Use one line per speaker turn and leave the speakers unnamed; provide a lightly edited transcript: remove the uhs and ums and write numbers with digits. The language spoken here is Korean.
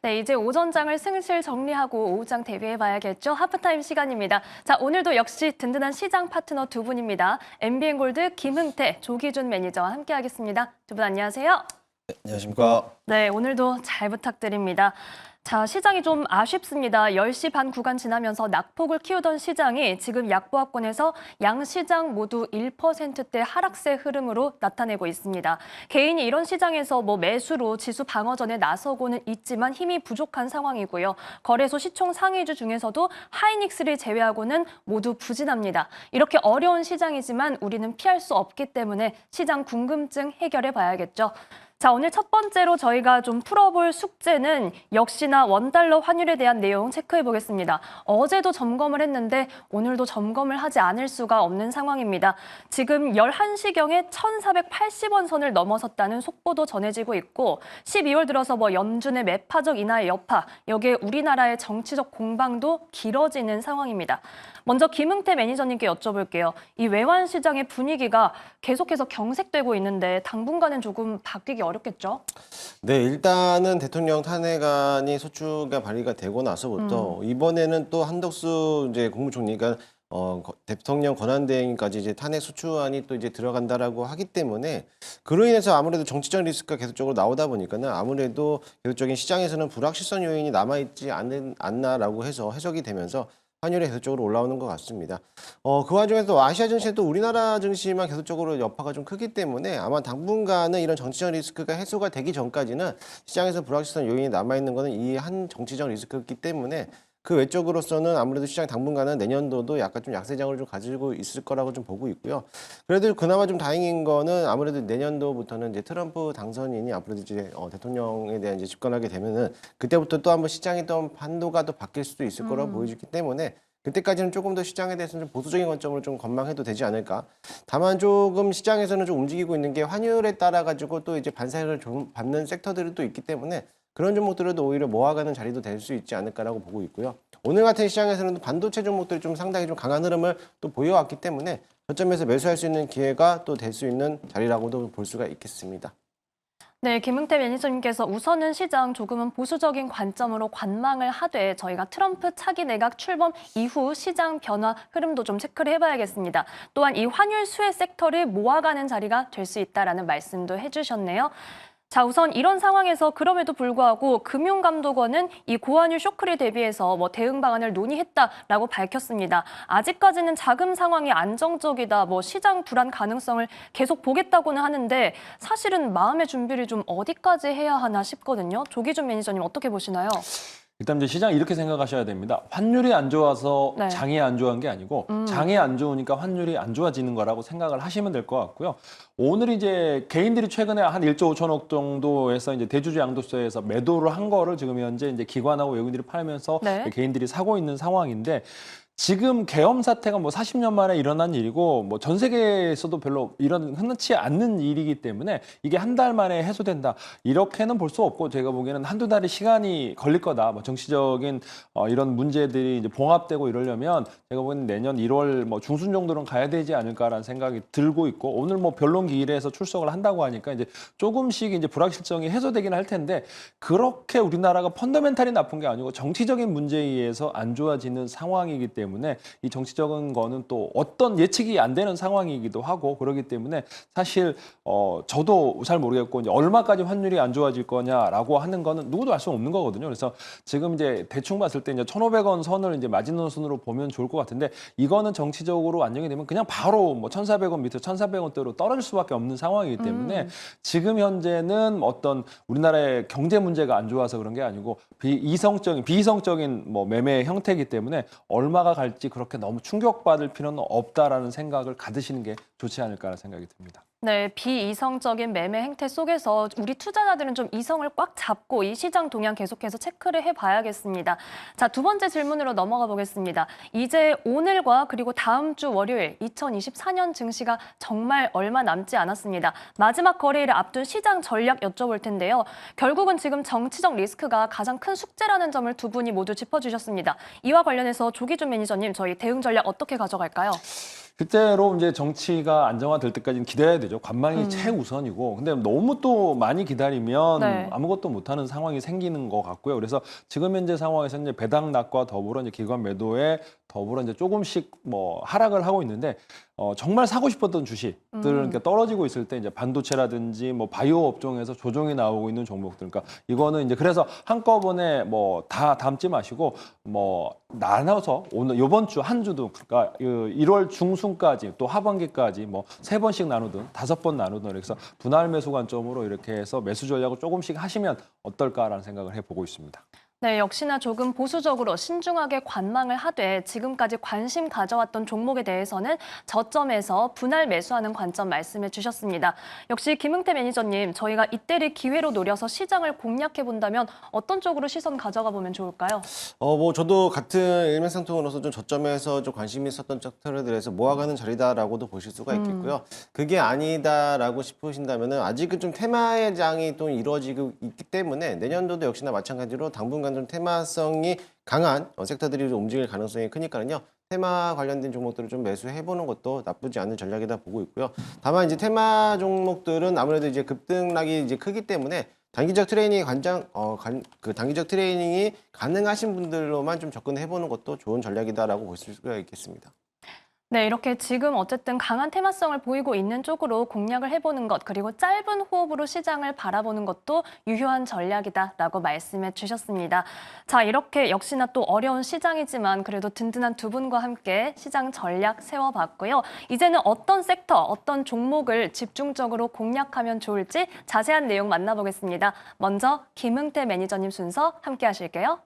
네, 이제 오전장을 승실 정리하고 오후장 대비해봐야겠죠. 하프타임 시간입니다. 자, 오늘도 역시 든든한 시장 파트너 두 분입니다. MBN골드 김흥태, 조기준 매니저와 함께하겠습니다. 두 분 안녕하세요.
네, 안녕하십니까.
네, 오늘도 잘 부탁드립니다. 자, 시장이 좀 아쉽습니다. 10시 반 구간 지나면서 낙폭을 키우던 시장이 지금 약보합권에서 양 시장 모두 1%대 하락세 흐름으로 나타내고 있습니다. 개인이 이런 시장에서 매수로 지수 방어전에 나서고는 있지만 힘이 부족한 상황이고요. 거래소 시총 상위주 중에서도 하이닉스를 제외하고는 모두 부진합니다. 이렇게 어려운 시장이지만 우리는 피할 수 없기 때문에 시장 궁금증 해결해 봐야겠죠. 자, 오늘 첫 번째로 저희가 좀 풀어볼 숙제는 역시나 원달러 환율에 대한 내용 체크해 보겠습니다. 어제도 점검을 했는데 오늘도 점검을 하지 않을 수가 없는 상황입니다. 지금 11시경에 1,480원 선을 넘어섰다는 속보도 전해지고 있고 12월 들어서 연준의 매파적 인하의 여파, 여기에 우리나라의 정치적 공방도 길어지는 상황입니다. 먼저 김흥태 매니저님께 여쭤볼게요. 이 외환 시장의 분위기가 계속해서 경색되고 있는데 당분간은 조금 바뀌기 어렵겠죠?
네, 일단은 대통령 탄핵안이 소추가 발의가 되고 나서부터 이번에는 또 한덕수 이제 국무총리가 대통령 권한대행까지 이제 탄핵 소추안이 또 이제 들어간다라고 하기 때문에 그로 인해서 아무래도 정치적 리스크가 계속적으로 나오다 보니까는 아무래도 계속적인 시장에서는 불확실성 요인이 남아있지 않나라고 해서 해석이 되면서 환율이 계속적으로 올라오는 것 같습니다. 그 와중에서 아시아 증시도 우리나라 증시만 계속적으로 여파가 좀 크기 때문에 아마 당분간은 이런 정치적 리스크가 해소가 되기 전까지는 시장에서 불확실성 요인이 남아있는 것은 이 한 정치적 리스크이기 때문에 그 외적으로서는 아무래도 시장 당분간은 내년도도 약간 좀 약세장을 좀 가지고 있을 거라고 좀 보고 있고요. 그래도 그나마 좀 다행인 거는 아무래도 내년도부터는 이제 트럼프 당선인이 앞으로 이제 대통령에 대한 이제 집권하게 되면은 그때부터 또 한번 시장의 또 판도가 또 바뀔 수도 있을 거라고 보여지기 때문에 그때까지는 조금 더 시장에 대해서는 좀 보수적인 관점을 좀 관망해도 되지 않을까. 다만 조금 시장에서는 좀 움직이고 있는 게 환율에 따라 가지고 또 이제 반사를 좀 받는 섹터들이 또 있기 때문에 그런 종목들도 오히려 모아가는 자리도 될 수 있지 않을까라고 보고 있고요. 오늘 같은 시장에서는 반도체 종목들이 좀 상당히 좀 강한 흐름을 또 보여왔기 때문에 저점에서 매수할 수 있는 기회가 또 될 수 있는 자리라고도 볼 수가 있겠습니다.
네, 김흥태 매니저님께서 우선은 시장 조금은 보수적인 관점으로 관망을 하되 저희가 트럼프 차기 내각 출범 이후 시장 변화 흐름도 좀 체크를 해봐야겠습니다. 또한 이 환율 수혜 섹터를 모아가는 자리가 될 수 있다라는 말씀도 해주셨네요. 자, 우선 이런 상황에서 그럼에도 불구하고 금융감독원은 이 고환율 쇼크를 대비해서 대응 방안을 논의했다라고 밝혔습니다. 아직까지는 자금 상황이 안정적이다, 시장 불안 가능성을 계속 보겠다고는 하는데 사실은 마음의 준비를 좀 어디까지 해야 하나 싶거든요. 조기준 매니저님 어떻게 보시나요?
일단 이제 시장 이렇게 생각하셔야 됩니다. 환율이 안 좋아서
네.
장이 안 좋은 게 아니고 장이 안 좋으니까 환율이 안 좋아지는 거라고 생각을 하시면 될 것 같고요. 오늘 이제 개인들이 최근에 한 1조 5천억 정도에서 이제 대주주 양도세에서 매도를 한 거를 지금 현재 이제 기관하고 외국인들이 팔면서
네.
개인들이 사고 있는 상황인데 지금 계엄 사태가 40년 만에 일어난 일이고 전 세계에서도 별로 이런 흔치 않는 일이기 때문에 이게 한 달 만에 해소된다. 이렇게는 볼 수 없고 제가 보기에는 한두 달의 시간이 걸릴 거다. 정치적인 이런 문제들이 이제 봉합되고 이러려면 제가 보기에는 내년 1월 중순 정도는 가야 되지 않을까라는 생각이 들고 있고 오늘 변론 기일에서 출석을 한다고 하니까 이제 조금씩 이제 불확실성이 해소되긴 할 텐데 그렇게 우리나라가 펀더멘탈이 나쁜 게 아니고 정치적인 문제에 의해서 안 좋아지는 상황이기 때문에 이 정치적인 거는 또 어떤 예측이 안 되는 상황이기도 하고 그렇기 때문에 사실 저도 잘 모르겠고 이제 얼마까지 환율이 안 좋아질 거냐라고 하는 거는 누구도 알 수 없는 거거든요. 그래서 지금 이제 대충 봤을 때 이제 1,500원 선을 이제 마지노선으로 보면 좋을 것 같은데 이거는 정치적으로 안정이 되면 그냥 바로 1,400원 밑에 1,400원대로 떨어질 수밖에 없는 상황이기 때문에 지금 현재는 어떤 우리나라의 경제 문제가 안 좋아서 그런 게 아니고 비이성적인 매매 형태이기 때문에 얼마가 갈지 그렇게 너무 충격받을 필요는 없다라는 생각을 가지시는 게 좋지 않을까라는 생각이 듭니다.
네, 비이성적인 매매 행태 속에서 우리 투자자들은 좀 이성을 꽉 잡고 이 시장 동향 계속해서 체크를 해봐야겠습니다. 자, 두 번째 질문으로 넘어가 보겠습니다. 이제 오늘과 그리고 다음 주 월요일 2024년 증시가 정말 얼마 남지 않았습니다. 마지막 거래일을 앞둔 시장 전략 여쭤볼 텐데요. 결국은 지금 정치적 리스크가 가장 큰 숙제라는 점을 두 분이 모두 짚어주셨습니다. 이와 관련해서 조기준 매니저님, 저희 대응 전략 어떻게 가져갈까요?
그때로 이제 정치가 안정화될 때까지는 기다려야 되죠. 관망이
음.
최우선이고. 근데 너무 또 많이 기다리면
네.
아무것도 못하는 상황이 생기는 것 같고요. 그래서 지금 현재 상황에서 이제 배당 낙과 더불어 이제 기관 매도에 더불어 이제 조금씩 뭐 하락을 하고 있는데 정말 사고 싶었던 주식들은 이렇게 떨어지고 있을 때 이제 반도체라든지 뭐 바이오 업종에서 조정이 나오고 있는 종목들. 그러니까 이거는 이제 그래서 한꺼번에 뭐 다 담지 마시고 뭐 나눠서 오늘 이번 주 한 주도 그러니까 1월 중순까지 또 하반기까지 뭐 3번씩 나누든 5번 나누든 그래서 분할 매수 관점으로 이렇게 해서 매수 전략을 조금씩 하시면 어떨까라는 생각을 해보고 있습니다.
네, 역시나 조금 보수적으로 신중하게 관망을 하되 지금까지 관심 가져왔던 종목에 대해서는 저점에서 분할 매수하는 관점 말씀해 주셨습니다. 역시 김흥태 매니저님, 저희가 이때를 기회로 노려서 시장을 공략해 본다면 어떤 쪽으로 시선 가져가 보면 좋을까요?
뭐 저도 같은 일맥상통으로서 좀 저점에서 좀 관심이 있었던 섹터들에서 모아가는 자리다라고도 보실 수가 있겠고요. 그게 아니다라고 싶으신다면은 아직은 좀 테마의 장이 또 이루어지고 있기 때문에 내년도도 역시나 마찬가지로 당분간 좀 테마성이 강한 섹터들이 좀 움직일 가능성이 크니까요. 테마 관련된 종목들을 좀 매수해보는 것도 나쁘지 않은 전략이다 보고 있고요. 다만 이제 테마 종목들은 아무래도 이제 급등락이 이제 크기 때문에 단기적 트레이닝이 단기적 트레이닝이 가능하신 분들로만 좀 접근해보는 것도 좋은 전략이다라고 볼 수가 있겠습니다.
네, 이렇게 지금 어쨌든 강한 테마성을 보이고 있는 쪽으로 공략을 해보는 것, 그리고 짧은 호흡으로 시장을 바라보는 것도 유효한 전략이다라고 말씀해 주셨습니다. 자, 이렇게 역시나 또 어려운 시장이지만 그래도 든든한 두 분과 함께 시장 전략 세워봤고요. 이제는 어떤 섹터, 어떤 종목을 집중적으로 공략하면 좋을지 자세한 내용 만나보겠습니다. 먼저 김흥태 매니저님 순서 함께 하실게요.